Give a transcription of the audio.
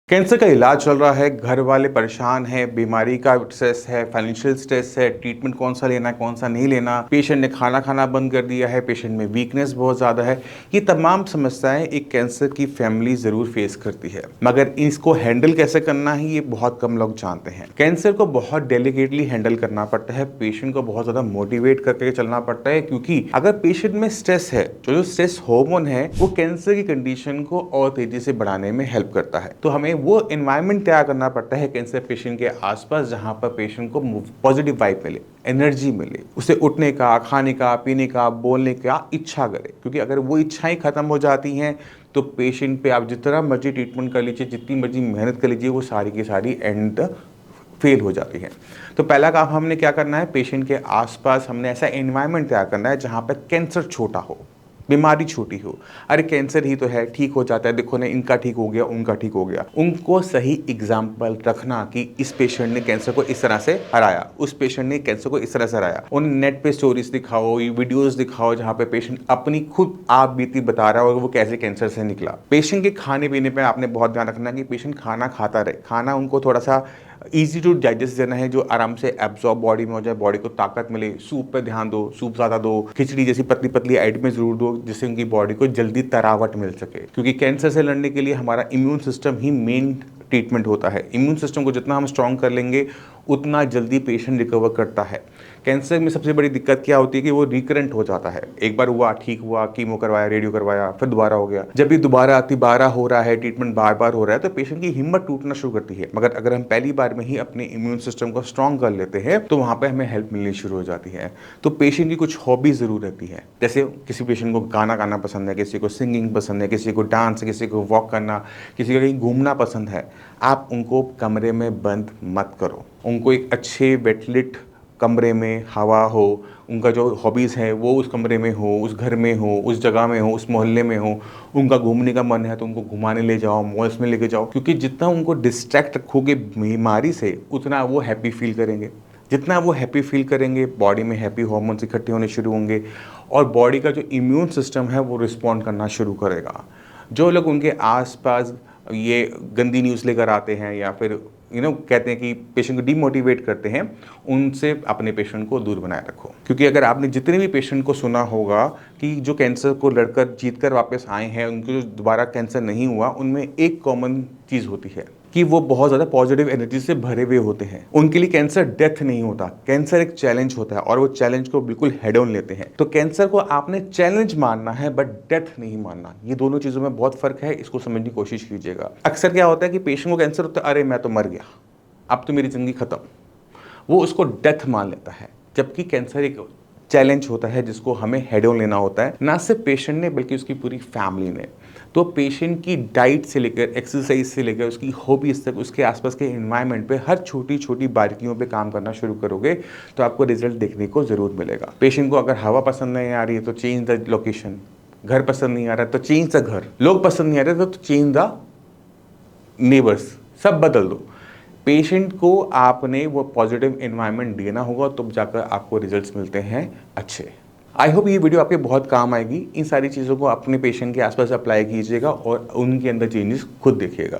Cancer का इलाज चल रहा है, घर वाले परेशान हैं, बीमारी का स्ट्रेस है, फाइनेंशियल स्ट्रेस है, ट्रीटमेंट कौन सा लेना है, कौन सा नहीं लेना, पेशेंट ने खाना खाना बंद कर दिया है, पेशेंट में वीकनेस बहुत ज़्यादा है। ये तमाम समस्याएं एक कैंसर की फैमिली ज़रूर फेस करती है, मगर इसको हैंडल कैसे करना है ये बहुत कम लोग जानते हैं। कैंसर को बहुत डेलिकेटली हैंडल करना पड़ता है, पेशेंट को बहुत ज़्यादा मोटिवेट करके चलना पड़ता है, क्योंकि अगर पेशेंट में स्ट्रेस है, जो स्ट्रेस हार्मोन है वो कैंसर की कंडीशन को और तेजी से बढ़ाने में हेल्प करता है। तो हमें वो एनवायरनमेंट तैयार करना पड़ता है कैंसर पेशेंट के आसपास, जहां पर पेशेंट को पॉजिटिव वाइब मिले, एनर्जी मिले, उसे उठने का, खाने का, पीने का, बोलने का इच्छा करे। क्योंकि अगर वो इच्छाएं खत्म हो जाती हैं तो पेशेंट पे आप जितना मर्जी ट्रीटमेंट कर लीजिए, जितनी मर्जी मेहनत कर लीजिए, वो सारी की सारी एंड फेल हो जाती है। तो पहला काम हमने क्या करना है, पेशेंट के आसपास हमने ऐसा एनवायरनमेंट तैयार करना है जहां पर कैंसर छोटा हो, बीमारी छोटी हो। अरे कैंसर ही तो है, ठीक हो जाता है, देखो ना इनका ठीक हो गया, उनका ठीक हो गया। उनको सही एग्जाम्पल रखना कि इस पेशेंट ने कैंसर को इस तरह से हराया, उस पेशेंट ने कैंसर को इस तरह से हराया। उन्हें नेट पे स्टोरीज दिखाओ, वीडियोस दिखाओ जहाँ पे पेशेंट अपनी खुद आप बीती बता रहा है और वो कैसे कैंसर से निकला। पेशेंट के खाने पीने पे आपने बहुत ध्यान रखना कि पेशेंट खाना खाता रहे, खाना उनको थोड़ा सा ईजी टू डाइजेस्ट देना है, जो आराम से एब्जॉर्ब बॉडी में हो जाए, बॉडी को ताकत मिले। सूप पे ध्यान दो, सूप ज़्यादा दो, खिचड़ी जैसी पतली पतली आइटमें ज़रूर दो, जिससे उनकी बॉडी को जल्दी तरावट मिल सके। क्योंकि कैंसर से लड़ने के लिए हमारा इम्यून सिस्टम ही मेन ट्रीटमेंट होता है। इम्यून सिस्टम को जितना हम स्ट्रॉन्ग कर लेंगे उतना जल्दी पेशेंट रिकवर करता है। कैंसर में सबसे बड़ी दिक्कत क्या होती है कि वो रिकरेंट हो जाता है। एक बार हुआ, ठीक हुआ, कीमो करवाया, रेडियो करवाया, फिर दोबारा हो गया। जब भी दोबारा हो रहा है, ट्रीटमेंट बार बार हो रहा है, तो पेशेंट की हिम्मत टूटना शुरू करती है। मगर अगर हम पहली बार में ही अपने इम्यून सिस्टम को स्ट्रॉन्ग कर लेते हैं तो वहाँ पर हमें हेल्प मिलनी शुरू हो जाती है। तो पेशेंट की कुछ हॉबी ज़रूर रहती है। जैसे किसी पेशेंट को गाना गाना पसंद है, किसी को सिंगिंग पसंद है, किसी को डांस, किसी को वॉक करना, किसी को कहीं घूमना पसंद है। आप उनको कमरे में बंद मत करो, उनको एक अच्छे वेंटिलेट कमरे में हवा हो, उनका जो हॉबीज़ हैं वो उस कमरे में हो, उस घर में हो, उस जगह में हो, उस मोहल्ले में हो। उनका घूमने का मन है तो उनको घुमाने ले जाओ, मॉल्स में लेके जाओ। क्योंकि जितना उनको डिस्ट्रैक्ट रखोगे बीमारी से, उतना वो हैप्पी फील करेंगे। जितना वो हैप्पी फील करेंगे, बॉडी में हैप्पी हार्मोन्स इकट्ठे होने शुरू होंगे और बॉडी का जो इम्यून सिस्टम है वो रिस्पॉन्ड करना शुरू करेगा। जो लोग उनके आसपास ये गंदी न्यूज़ लेकर आते हैं या फिर कहते हैं कि पेशेंट को डीमोटिवेट करते हैं, उनसे अपने पेशेंट को दूर बनाए रखो। क्योंकि अगर आपने जितने भी पेशेंट को सुना होगा कि जो कैंसर को लड़कर जीतकर वापस आए हैं, उनको जो दोबारा कैंसर नहीं हुआ, उनमें एक कॉमन चीज़ होती है कि वो बहुत ज़्यादा पॉजिटिव एनर्जी से भरे हुए होते हैं। उनके लिए कैंसर डेथ नहीं होता, कैंसर एक चैलेंज होता है और वो चैलेंज को बिल्कुल हेड ऑन लेते हैं। तो कैंसर को आपने चैलेंज मानना है बट डेथ नहीं मानना। ये दोनों चीज़ों में बहुत फर्क है, इसको समझने की कोशिश कीजिएगा। अक्सर क्या होता है कि पेशेंट को कैंसर होता है, अरे मैं तो मर गया, अब तो मेरी ज़िंदगी ख़त्म, वो उसको डेथ मान लेता है। जबकि कैंसर एक चैलेंज होता है जिसको हमें हेड ऑन लेना होता है, ना सिर्फ पेशेंट ने बल्कि उसकी पूरी फैमिली ने। तो पेशेंट की डाइट से लेकर एक्सरसाइज से लेकर उसकी हॉबीज तक, उसके आसपास के एनवायरनमेंट पे हर छोटी छोटी बारीकियों पे काम करना शुरू करोगे तो आपको रिजल्ट देखने को ज़रूर मिलेगा। पेशेंट को अगर हवा पसंद नहीं आ रही है तो चेंज द लोकेशन, घर पसंद नहीं आ रहा है तो चेंज द घर, लोग पसंद नहीं आ रहे तो चेंज द नेबर्स, सब बदल दो। पेशेंट को आपने वो पॉजिटिव एनवायरनमेंट देना होगा, तब जाकर आपको रिजल्ट्स मिलते हैं अच्छे। आई होप ये वीडियो आपके बहुत काम आएगी। इन सारी चीज़ों को अपने पेशेंट के आसपास अप्लाई कीजिएगा और उनके अंदर चेंजेस खुद देखिएगा।